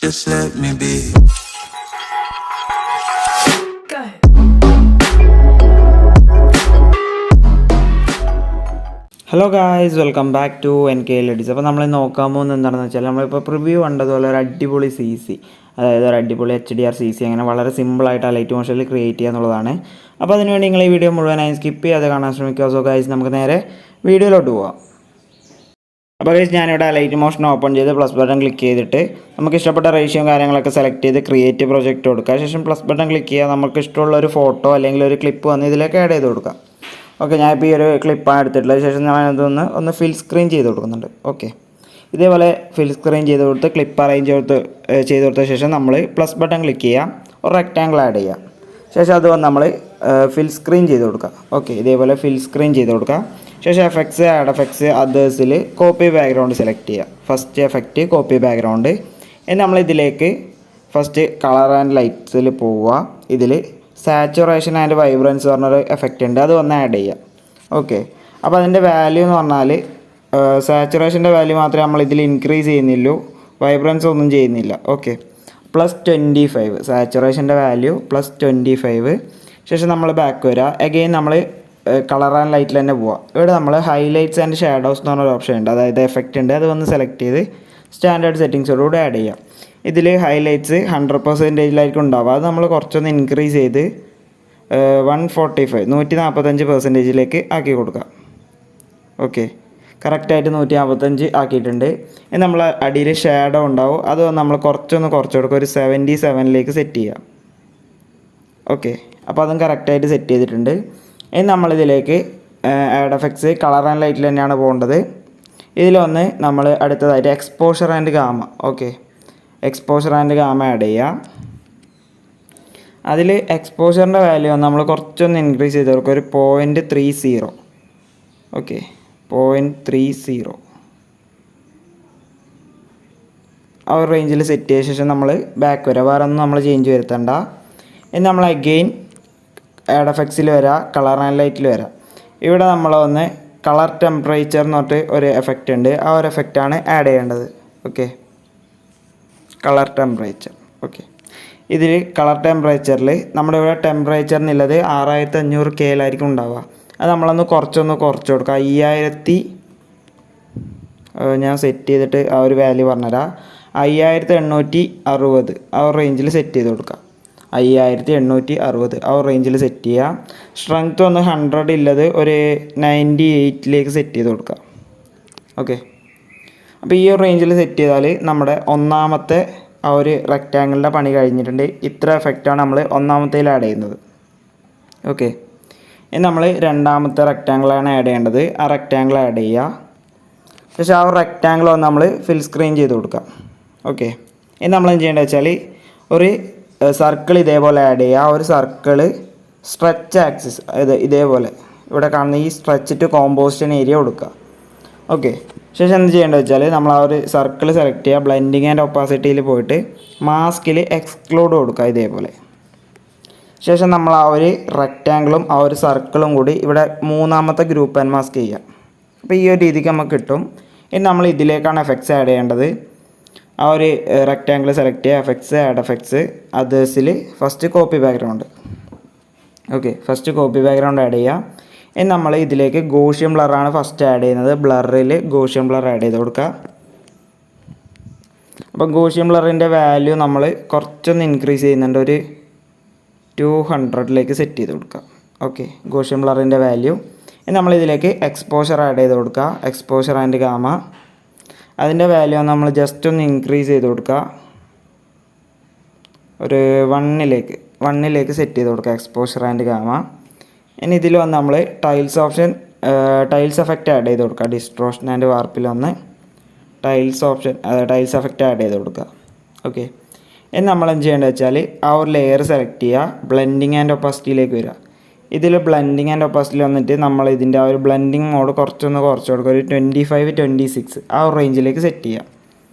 Just let me be. Hello guys, welcome back to NKL EDITS. അപ്പോൾ നമ്മൾ നോക്കാൻ പോകുന്നത് എന്താണെന്ന് വെച്ചാൽ നമ്മളിപ്പോൾ പ്രിവ്യൂ കണ്ടതുപോലെ ഒരു അടിപൊളി CC, അതായത് ഒരു അടിപൊളി HDR CC അങ്ങനെ വളരെ സിമ്പിളായിട്ട് Alightmotionൽ ക്രിയേറ്റ് ചെയ്യുക എന്നുള്ളതാണ്. അപ്പോൾ അതിനുവേണ്ടി നിങ്ങൾ ഈ വീഡിയോ മുഴുവനായി സ്കിപ്പ് ചെയ്യാതെ കാണാൻ ശ്രമിക്കുക. സോ ഗായ്സ്, നമുക്ക് നേരെ വീഡിയോയിലോട്ട് പോവാം. അപ്പോൾ ഗൈസ്, ഞാനിവിടെ Alightmotion ഓപ്പൺ ചെയ്ത് പ്ലസ് ബട്ടൺ ക്ലിക്ക് ചെയ്തിട്ട് നമുക്ക് ഇഷ്ടപ്പെട്ട റേഷ്യോ കാര്യങ്ങളൊക്കെ സെലക്ട് ചെയ്ത് ക്രിയേറ്റ് പ്രൊജക്റ്റ് കൊടുക്കുക. ശേഷം പ്ലസ് ബട്ടൺ ക്ലിക്ക് ചെയ്യുക. നമുക്ക് ഇഷ്ടമുള്ള ഒരു ഫോട്ടോ അല്ലെങ്കിൽ ഒരു ക്ലിപ്പ് വന്ന് ഇതിലേക്ക് ആഡ് ചെയ്ത് കൊടുക്കാം. ഓക്കെ, ഞാനിപ്പോൾ ഈ ഒരു ക്ലിപ്പാണ് എടുത്തിട്ടുള്ളത്. ശേഷം ഞാൻ ഒന്ന് ഫിൽ സ്ക്രീൻ ചെയ്ത് കൊടുക്കുന്നുണ്ട്. ഓക്കെ, ഇതേപോലെ ഫിൽ സ്ക്രീൻ ചെയ്ത് കൊടുത്ത് ക്ലിപ്പ് അറേഞ്ച് ചെയ്ത് കൊടുത്ത ശേഷം നമ്മൾ പ്ലസ് ബട്ടൺ ക്ലിക്ക് ചെയ്യാം, ഒരു റെക്റ്റാങ്കിൾ ആഡ് ചെയ്യാം. ശേഷം അത് വന്ന് നമ്മൾ ഫിൽ സ്ക്രീൻ ചെയ്ത് കൊടുക്കുക. ഓക്കെ, ഇതേപോലെ ഫിൽ സ്ക്രീൻ ചെയ്ത് കൊടുക്കുക. ശേഷം എഫക്ട്സ്, ആഡ് എഫക്ട്സ്, അതേഴ്സിൽ കോപ്പി ബാക്ക്ഗ്രൗണ്ട് സെലക്ട് ചെയ്യുക. First effect copy background. ഇനി നമ്മളിതിലേക്ക് ഫസ്റ്റ് കളർ ആൻഡ് ലൈറ്റ്സിൽ പോവുക. ഇതിൽ സാച്ചുറേഷൻ ആൻഡ് വൈബ്രൻസ് പറഞ്ഞൊരു എഫക്റ്റ് ഉണ്ട്, അത് ഒന്ന് ആഡ് ചെയ്യാം. ഓക്കെ, അപ്പോൾ അതിൻ്റെ വാല്യൂ എന്ന് പറഞ്ഞാൽ സാച്ചുറേഷൻ്റെ വാല്യൂ മാത്രമേ നമ്മൾ ഇതിൽ ഇൻക്രീസ് ചെയ്യുന്നില്ലൂ, വൈബ്രൻസ് ഒന്നും ചെയ്യുന്നില്ല. ഓക്കെ, +25 സാച്ചുറേഷൻ്റെ വാല്യൂ +25. ശേഷം നമ്മൾ ബാക്ക് വരിക. അഗെയിൻ നമ്മൾ കളർ ആൻഡ് ലൈറ്റിൽ തന്നെ പോവാം. ഇവിടെ നമ്മൾ ഹൈലൈറ്റ്സ് ആൻഡ് ഷാഡോസ് എന്ന് പറഞ്ഞൊരു ഓപ്ഷൻ ഉണ്ട്, അതായത് എഫക്റ്റ് ഉണ്ട്, അത് വന്ന് സെലക്ട് ചെയ്ത് സ്റ്റാൻഡേർഡ് സെറ്റിങ്സോടുകൂടി ആഡ് ചെയ്യാം. ഇതിൽ ഹൈലൈറ്റ്സ് 100%ായിരിക്കും ഉണ്ടാവുക, അത് നമ്മൾ കുറച്ചൊന്ന് ഇൻക്രീസ് ചെയ്ത് 145 ആക്കി കൊടുക്കുക. ഓക്കെ, കറക്റ്റായിട്ട് 145 ആക്കിയിട്ടുണ്ട്. ഇനി നമ്മൾ അടിയിൽ ഷാഡോ ഉണ്ടാവും, അത് നമ്മൾ കുറച്ച് കൊടുക്കുക, ഒരു 77 സെറ്റ് ചെയ്യാം. ഓക്കെ, അപ്പോൾ അതും കറക്റ്റായിട്ട് സെറ്റ് ചെയ്തിട്ടുണ്ട്. ഇനി നമ്മളിതിലേക്ക് ആഡ് എഫക്ട്സ് കളർ ആൻഡ് ലൈറ്റിൽ തന്നെയാണ് പോകേണ്ടത്. ഇതിലൊന്ന് നമ്മൾ അടുത്തതായിട്ട് exposure and gamma. Okay, exposure and gamma add ചെയ്യാം. അതിൽ എക്സ്പോഷറിൻ്റെ വാല്യൂ നമ്മൾ കുറച്ചൊന്ന് ഇൻക്രീസ് ചെയ്ത് കൊടുക്കുക, ഒരു 0.30. ഓക്കെ, 0.30 ആ ഒരു റേഞ്ചിൽ സെറ്റ് ചെയ്ത ശേഷം നമ്മൾ ബാക്ക് വരിക. വേറെ ഒന്നും നമ്മൾ ചേഞ്ച് വരുത്തണ്ട. ഇനി നമ്മൾ അഗെയിൻ ആഡ് എഫക്ട്സിൽ വരാം, കളർ ആൻഡ് ലൈറ്റിൽ വരാം. ഇവിടെ നമ്മൾ ഒന്ന് കളർ ടെമ്പറേച്ചർ എന്ന് പറഞ്ഞിട്ട് ഒരു എഫക്റ്റ് ഉണ്ട്, ആ ഒരു എഫക്റ്റാണ് ആഡ് ചെയ്യേണ്ടത്. Okay, colour temperature. ഓക്കെ, ഇതിൽ കളർ ടെമ്പറേച്ചറിൽ നമ്മുടെ ഇവിടെ ടെമ്പറേച്ചർ എന്നുള്ളത് 6500 K ഉണ്ടാവുക. അത് നമ്മളൊന്ന് കുറച്ച് കൊടുക്കുക. 5000 ഞാൻ സെറ്റ് ചെയ്തിട്ട് ആ ഒരു വാല്യൂ പറഞ്ഞുതരാം. 5860 ആ ഒരു റേഞ്ചിൽ സെറ്റ് ചെയ്ത് കൊടുക്കുക. 5860 ആ ഒരു റേഞ്ചിൽ സെറ്റ് ചെയ്യുക. സ്ട്രെങ്ത് ഒന്ന് 100 ഉള്ളത് ഒരു 98 സെറ്റ് ചെയ്ത് കൊടുക്കുക. ഓക്കെ, അപ്പോൾ ഈ ഒരു റേഞ്ചിൽ സെറ്റ് ചെയ്താൽ നമ്മുടെ ഒന്നാമത്തെ ആ ഒരു റെക്റ്റാങ്കിളിൻ്റെ പണി കഴിഞ്ഞിട്ടുണ്ട്. ഇത്ര എഫക്റ്റാണ് നമ്മൾ ഒന്നാമത്തേൽ ആഡ് ചെയ്യുന്നത്. ഓക്കെ, ഇനി നമ്മൾ രണ്ടാമത്തെ റെക്റ്റാങ്കിളാണ് ആഡ് ചെയ്യേണ്ടത്. ആ റെക്റ്റാങ്കിൾ ആഡ് ചെയ്യുക. പക്ഷേ ആ ഒരു റെക്റ്റാങ്കിൾ വന്ന് നമ്മൾ ഫിൽ സ്ക്രീൻ ചെയ്ത് കൊടുക്കുക. ഓക്കെ, ഇനി നമ്മൾ എന്ത് ചെയ്യേണ്ടത് വെച്ചാൽ ഒരു സർക്കിൾ ഇതേപോലെ ആഡ് ചെയ്യുക. ആ ഒരു സർക്കിൾ സ്ട്രെച്ച് ആക്സിസ് ഇതേപോലെ ഇവിടെ കാണുന്ന ഈ സ്ട്രെച്ച് ടു കോമ്പോസിഷൻ ഏരിയ കൊടുക്കുക. ഓക്കെ, ശേഷം എന്ത് ചെയ്യേണ്ടത് വെച്ചാൽ നമ്മൾ ആ ഒരു സർക്കിൾ സെലക്ട് ചെയ്യുക. ബ്ലെൻഡിങ് ആൻഡ് ഒപ്പാസിറ്റിയിൽ പോയിട്ട് മാസ്കിൽ എക്സ്ക്ലൂഡ് കൊടുക്കുക ഇതേപോലെ. ശേഷം നമ്മൾ ആ ഒരു റെക്റ്റാങ്കിളും ആ ഒരു സർക്കിളും കൂടി ഇവിടെ മൂന്നാമത്തെ ഗ്രൂപ്പ് ആൻഡ് മാസ്ക് ചെയ്യുക. അപ്പോൾ ഈ ഒരു രീതിക്ക് നമുക്ക് കിട്ടും. ഇനി നമ്മൾ ഇതിലേക്കാണ് എഫക്ട്സ് ആഡ് ചെയ്യേണ്ടത്. ആ ഒരു റെക്റ്റാങ്കിൾ സെലക്ട് ചെയ്യുക, എഫക്ട്സ്, ആഡ് എഫക്ട്സ്, അതേഴ്സിൽ first copy background. Okay, first copy background add ചെയ്യുക. ഇനി നമ്മൾ ഇതിലേക്ക് ഗോഷ്യൻ ബ്ലറാണ് ഫസ്റ്റ് ആഡ് ചെയ്യുന്നത്. ബ്ലറിൽ ഗോഷ്യൻ ബ്ലർ ആഡ് ചെയ്ത് കൊടുക്കുക. അപ്പോൾ ഗോഷ്യൻ ബ്ലറിൻ്റെ വാല്യൂ നമ്മൾ കുറച്ചൊന്ന് ഇൻക്രീസ് ചെയ്യുന്നുണ്ട്, ഒരു 200 സെറ്റ് ചെയ്ത് കൊടുക്കുക. ഓക്കെ, ഗോഷ്യൻ ബ്ലറിൻ്റെ വാല്യൂ. ഇനി നമ്മളിതിലേക്ക് എക്സ്പോഷർ ആഡ് ചെയ്ത് കൊടുക്കുക. എക്സ്പോഷർ ആൻഡ് ഗാമ, അതിൻ്റെ വാല്യൂ നമ്മൾ ജസ്റ്റ് ഒന്ന് ഇൻക്രീസ് ചെയ്ത് കൊടുക്കുക, ഒരു 1 സെറ്റ് ചെയ്ത് കൊടുക്കുക. Exposure and gamma. ഇനി ഇതിൽ വന്ന് നമ്മൾ ടൈൽസ് എഫക്റ്റ് ആഡ് ചെയ്ത് കൊടുക്കുക. ഡിസ്ട്രോഷൻ ആൻഡ് വാർപ്പിൽ വന്ന് ടൈൽസ് എഫക്റ്റ് ആഡ് ചെയ്ത് കൊടുക്കുക. ഓക്കെ, ഇനി നമ്മൾ എന്ത് ചെയ്യേണ്ടത് വെച്ചാൽ ആ ഒരു ലെയർ സെലക്ട് ചെയ്യുക. ബ്ലെൻഡിങ് ആൻഡ് ഒപ്പാസിറ്റിയിലേക്ക് വരിക. ഇതിൽ ബ്ലെൻഡിങ് ആൻഡ് ഒപ്പാസിറ്റി വന്നിട്ട് നമ്മൾ ഇതിൻ്റെ ആ ഒരു ബ്ലെൻഡിങ് മോഡ് കുറച്ച് കൊടുക്കുക, ഒരു 25-26 ആ ഒരു റേഞ്ചിലേക്ക് സെറ്റ് ചെയ്യുക.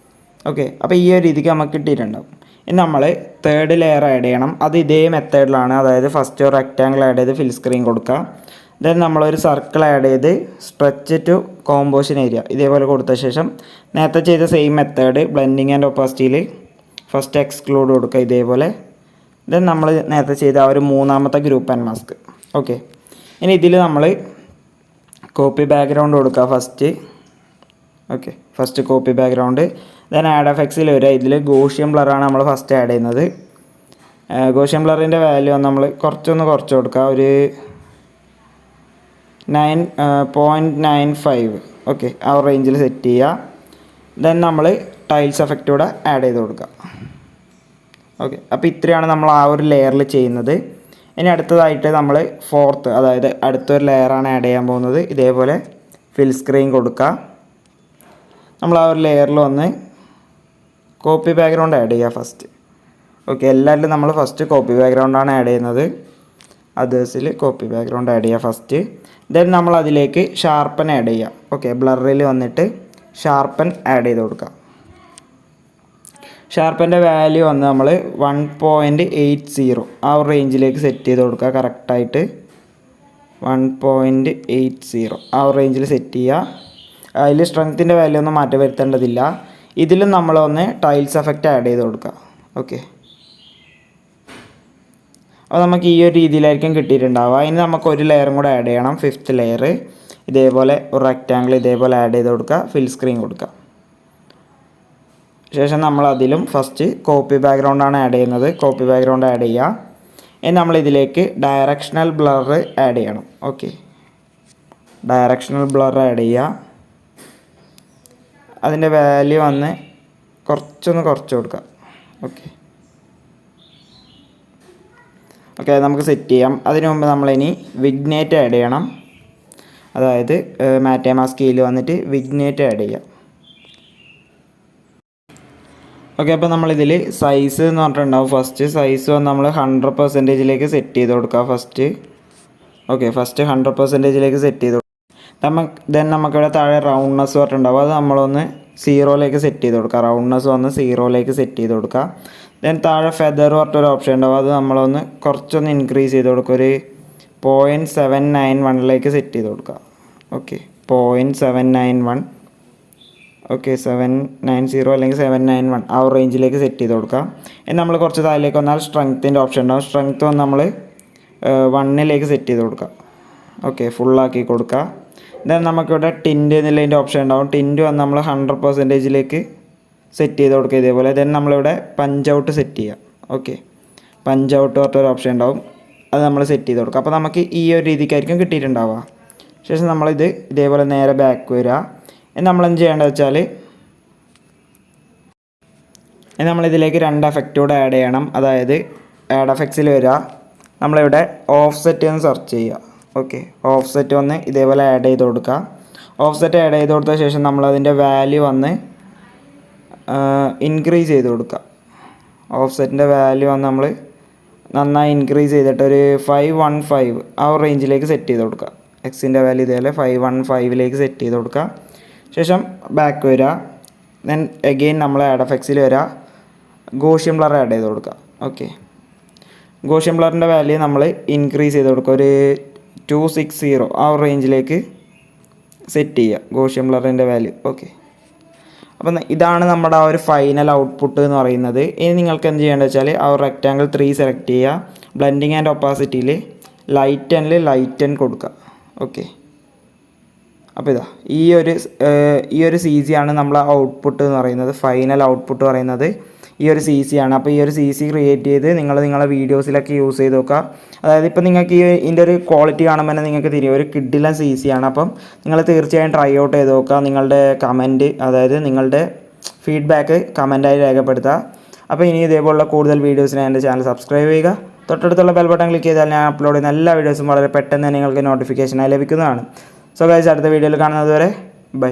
ഓക്കെ, അപ്പോൾ ഈ ഒരു രീതിക്ക് നമുക്ക് കിട്ടിയിട്ടുണ്ടാവും. ഇനി നമ്മൾ തേർഡ് ലെയർ ആഡ് ചെയ്യണം. അത് ഇതേ മെത്തേഡിലാണ്, അതായത് ഫസ്റ്റ് ഒരു റെക്റ്റാങ്കിൾ ആഡ് ചെയ്ത് ഫിൽ സ്ക്രീൻ കൊടുക്കുക. ദെൻ നമ്മളൊരു സർക്കിൾ ആഡ് ചെയ്ത് സ്ട്രെച്ച് ടു കോമ്പോസിഷൻ ഏരിയ ഇതേപോലെ കൊടുത്ത ശേഷം നേരത്തെ ചെയ്ത സെയിം മെത്തേഡ് ബ്ലെൻഡിങ് ആൻഡ് ഒപ്പാസിറ്റിയിൽ ഫസ്റ്റ് എക്സ്ക്ലൂഡ് കൊടുക്കുക ഇതേപോലെ. ദെൻ നമ്മൾ നേരത്തെ ചെയ്ത ആ ഒരു മൂന്നാമത്തെ ഗ്രൂപ്പ് ആൻഡ് മാസ്ക്. ഓക്കെ, ഇനി ഇതിൽ നമ്മൾ കോപ്പി ബാക്ക്ഗ്രൗണ്ട് കൊടുക്കുക first. Okay, first copy background. Then add എഫക്ട്സിൽ വരിക. ഇതിൽ ഗോഷ്യൻ ബ്ലറാണ് നമ്മൾ ഫസ്റ്റ് ആഡ് ചെയ്യുന്നത്. ഗോഷ്യൻ ബ്ലറിൻ്റെ വാല്യൂ നമ്മൾ കുറച്ച് കൊടുക്കുക, ഒരു 9.95. ഓക്കെ, ആ റേഞ്ചിൽ സെറ്റ് ചെയ്യുക. ദെൻ നമ്മൾ ടൈൽസ് എഫക്റ്റ് കൂടെ ആഡ് ചെയ്ത് കൊടുക്കുക. ഓക്കെ, അപ്പോൾ ഇത്രയാണ് നമ്മൾ ആ ഒരു ലെയറിൽ ചെയ്യുന്നത്. ഇനി അടുത്തതായിട്ട് നമ്മൾ ഫോർത്ത്, അതായത് അടുത്തൊരു ലെയറാണ് ആഡ് ചെയ്യാൻ പോകുന്നത്. ഇതേപോലെ ഫിൽ സ്ക്രീൻ കൊടുക്കുക. നമ്മൾ ആ ഒരു ലെയറിൽ വന്ന് കോപ്പി ബാക്ക്ഗ്രൗണ്ട് ആഡ് ചെയ്യുക ഫസ്റ്റ്. ഓക്കെ, എല്ലാവരിലും നമ്മൾ ഫസ്റ്റ് കോപ്പി ബാക്ക്ഗ്രൗണ്ടാണ് ആഡ് ചെയ്യുന്നത്. അതേഴ്സിൽ കോപ്പി ബാക്ക്ഗ്രൗണ്ട് ആഡ് ചെയ്യുക ഫസ്റ്റ്. ദെൻ നമ്മൾ അതിലേക്ക് ഷാർപ്പൻ ആഡ് ചെയ്യുക. ഓക്കെ, ബ്ലറിൽ വന്നിട്ട് ഷാർപ്പൻ ആഡ് ചെയ്ത് കൊടുക്കുക. ഷാർപ്പൻ്റെ വാല്യൂ വന്ന് നമ്മൾ 1.80 ആ ഒരു റേഞ്ചിലേക്ക് സെറ്റ് ചെയ്ത് കൊടുക്കുക. കറക്റ്റായിട്ട് 1.80 ആ ഒരു റേഞ്ചിൽ സെറ്റ് ചെയ്യുക. അതിൽ സ്ട്രെങ്ത്തിൻ്റെ വാല്യൂ ഒന്നും മാറ്റം വരുത്തേണ്ടതില്ല. ഇതിലും നമ്മളൊന്ന് ടൈൽസ് എഫക്റ്റ് ആഡ് ചെയ്ത് കൊടുക്കുക. ഓക്കെ, അപ്പോൾ നമുക്ക് ഈ ഒരു രീതിയിലായിരിക്കും കിട്ടിയിട്ടുണ്ടാവുക. അതിന് നമുക്ക് ഒരു ലെയറും കൂടെ ആഡ് ചെയ്യണം, 5th ലെയർ. ഇതേപോലെ ഒരു റെക്റ്റാങ്കിൾ ഇതേപോലെ ആഡ് ചെയ്ത് കൊടുക്കുക, ഫിൽ സ്ക്രീൻ കൊടുക്കുക. ശേഷം നമ്മൾ അതിലും ഫസ്റ്റ് കോപ്പി ബാക്ക്ഗ്രൗണ്ടാണ് ആഡ് ചെയ്യുന്നത്. കോപ്പി ബാക്ക്ഗ്രൗണ്ട് ആഡ് ചെയ്യുക. ഇനി നമ്മളിതിലേക്ക് ഡയറക്ഷണൽ ബ്ലർ ആഡ് ചെയ്യണം. ഓക്കെ, ഡയറക്ഷണൽ ബ്ലർ ആഡ് ചെയ്യുക. അതിൻ്റെ വാല്യൂ വന്ന് കുറച്ച് കൊടുക്കുക. ഓക്കെ, നമുക്ക് സെറ്റ് ചെയ്യാം. അതിനു മുമ്പ് നമ്മളിനി വിഗ്നേറ്റ് ആഡ് ചെയ്യണം. അതായത് മാറ്റേ മാസ്കിൽ വന്നിട്ട് വിഗ്നേറ്റ് ആഡ് ചെയ്യാം. ഓക്കെ, അപ്പോൾ നമ്മളിതിൽ സൈസ് എന്ന് പറഞ്ഞിട്ടുണ്ടാവും. ഫസ്റ്റ് സൈസ് വന്ന് നമ്മൾ 100%ലേക്ക് സെറ്റ് ചെയ്ത് കൊടുക്കുക ഫസ്റ്റ്. ഓക്കെ, ഫസ്റ്റ് 100%ലേക്ക് സെറ്റ് ചെയ്ത് കൊടുക്കുക. ദെൻ നമുക്കിവിടെ താഴെ റൗണ്ട്നെസ് പറഞ്ഞിട്ടുണ്ടാവും. അത് നമ്മളൊന്ന് 0ലേക്ക് സെറ്റ് ചെയ്ത് കൊടുക്കുക. റൗണ്ട്നെസ് വന്ന് 0ലേക്ക് സെറ്റ് ചെയ്ത് കൊടുക്കുക. ദെൻ താഴെ ഫെദർ പറഞ്ഞിട്ടൊരു ഓപ്ഷൻ ഉണ്ടാവും. അത് നമ്മളൊന്ന് കുറച്ചൊന്ന് ഇൻക്രീസ് ചെയ്ത് കൊടുക്കുക. ഒരു 0.791ലേക്ക് സെറ്റ് ചെയ്ത് കൊടുക്കുക. ഓക്കെ, 0.791. ഓക്കെ, 790 അല്ലെങ്കിൽ 791 ആ ഒരു റേഞ്ചിലേക്ക് സെറ്റ് ചെയ്ത് കൊടുക്കുക. ഇനി നമ്മൾ കുറച്ച് താഴേക്ക് വന്നാൽ സ്ട്രെങ്ത്തിൻ്റെ ഓപ്ഷൻ ഉണ്ടാവും. സ്ട്രെങ്ത്ത് വന്ന് നമ്മൾ 1ലേക്ക് സെറ്റ് ചെയ്ത് കൊടുക്കുക. ഓക്കെ, ഫുള്ളാക്കി കൊടുക്കുക. ദെൻ നമുക്കിവിടെ ടിൻറ്റ് എന്നുള്ളതിൻ്റെ ഓപ്ഷൻ ഉണ്ടാവും. ടിൻറ്റ് വന്ന് നമ്മൾ 100%ലേക്ക് സെറ്റ് ചെയ്ത് കൊടുക്കുക ഇതേപോലെ. ദെൻ നമ്മളിവിടെ പഞ്ച് ഔട്ട് സെറ്റ് ചെയ്യുക. ഓക്കെ, പഞ്ച് ഔട്ട് പറഞ്ഞൊരു ഓപ്ഷൻ ഉണ്ടാവും. അത് നമ്മൾ സെറ്റ് ചെയ്ത് കൊടുക്കുക. അപ്പോൾ നമുക്ക് ഈ ഒരു രീതിക്കായിരിക്കും കിട്ടിയിട്ടുണ്ടാവുക. ശേഷം നമ്മളിത് ഇതേപോലെ നേരെ ബാക്ക് വരിക. നമ്മളെന്ത് ചെയ്യേണ്ടത് വെച്ചാൽ നമ്മളിതിലേക്ക് 2 എഫക്റ്റ് കൂടെ ആഡ് ചെയ്യണം. അതായത് ആഡ് എഫക്ട്സിൽ വരിക. നമ്മളിവിടെ ഓഫ് സെറ്റ് എന്ന് സെർച്ച് ചെയ്യുക. ഓക്കെ, ഓഫ് സെറ്റ് വന്ന് ഇതേപോലെ ആഡ് ചെയ്ത് കൊടുക്കുക. ഓഫ് സെറ്റ് ആഡ് ചെയ്ത് കൊടുത്ത ശേഷം നമ്മളതിൻ്റെ വാല്യൂ വന്ന് ഇൻക്രീസ് ചെയ്ത് കൊടുക്കുക. ഓഫ് സെറ്റിൻ്റെ വാല്യൂ വന്ന് നമ്മൾ നന്നായി ഇൻക്രീസ് ചെയ്തിട്ട് ഒരു 515 ആ റേഞ്ചിലേക്ക് സെറ്റ് ചെയ്ത് കൊടുക്കുക. എക്സിൻ്റെ വാല്യൂ ഇതേപോലെ 515ലേക്ക് സെറ്റ് ചെയ്ത് കൊടുക്കുക. ശേഷം ബാക്ക് വരിക. ദെൻ എഗെയിൻ നമ്മൾ ആഡ് എഫക്ട്സിൽ വരിക. ഗോഷ്യൻ ബ്ലർ ആഡ് ചെയ്ത് കൊടുക്കുക. ഓക്കെ, ഗോഷ്യൻ ബ്ലറിൻ്റെ വാല്യൂ നമ്മൾ ഇൻക്രീസ് ചെയ്ത് കൊടുക്കുക. ഒരു 260 ആ റേഞ്ചിലേക്ക് സെറ്റ് ചെയ്യുക ഗോഷ്യൻ ബ്ലറിൻ്റെ വാല്യൂ. ഓക്കെ, അപ്പം ഇതാണ് നമ്മുടെ ആ ഒരു ഫൈനൽ ഔട്ട്പുട്ട് എന്ന് പറയുന്നത്. ഇനി നിങ്ങൾക്ക് എന്ത് ചെയ്യേണ്ടത് വെച്ചാൽ ആ ഒരു റെക്റ്റാങ്കിൾ 3 സെലക്ട് ചെയ്യുക. ബ്ലെൻഡിങ് ആൻഡ് ഒപ്പാസിറ്റിയിൽ ലൈറ്റൻ കൊടുക്കുക. ഓക്കെ, അപ്പോൾ ഇതാ ഈ ഒരു CC ആണ് നമ്മളെ ഔട്ട്പുട്ട് എന്ന് പറയുന്നത്. ഫൈനൽ ഔട്ട്പുട്ട് പറയുന്നത് ഈ ഒരു CC ആണ്. അപ്പോൾ ഈ ഒരു CC ക്രിയേറ്റ് ചെയ്ത് നിങ്ങളെ വീഡിയോസിലൊക്കെ യൂസ് ചെയ്ത് നോക്കുക. അതായത് ഇപ്പോൾ നിങ്ങൾക്ക് ഇതിൻ്റെ ഒരു ക്വാളിറ്റി കാണുമ്പോൾ തന്നെ നിങ്ങൾക്ക് തിരിയും ഒരു കിഡിലൻ CC ആണ്. അപ്പം നിങ്ങൾ തീർച്ചയായും ട്രൈ ഔട്ട് ചെയ്ത് നോക്കുക. നിങ്ങളുടെ കമൻറ്റ്, അതായത് നിങ്ങളുടെ ഫീഡ്ബാക്ക് കമൻറ്റായി രേഖപ്പെടുത്തുക. അപ്പോൾ ഇനി ഇതേപോലുള്ള കൂടുതൽ വീഡിയോസിന് എൻ്റെ ചാനൽ സബ്സ്ക്രൈബ് ചെയ്യുക. തൊട്ടടുത്തുള്ള ബെൽ ബട്ടൺ ക്ലിക്ക് ചെയ്താൽ ഞാൻ അപ്ലോഡ് ചെയ്യുന്ന എല്ലാ വീഡിയോസും വളരെ പെട്ടെന്ന് തന്നെ നിങ്ങൾക്ക് നോട്ടിഫിക്കേഷനായി ലഭിക്കുന്നതാണ്. സോ ഗൈസ്, അടുത്ത വീഡിയോയിൽ കാണുന്നത് വരെ ബൈ.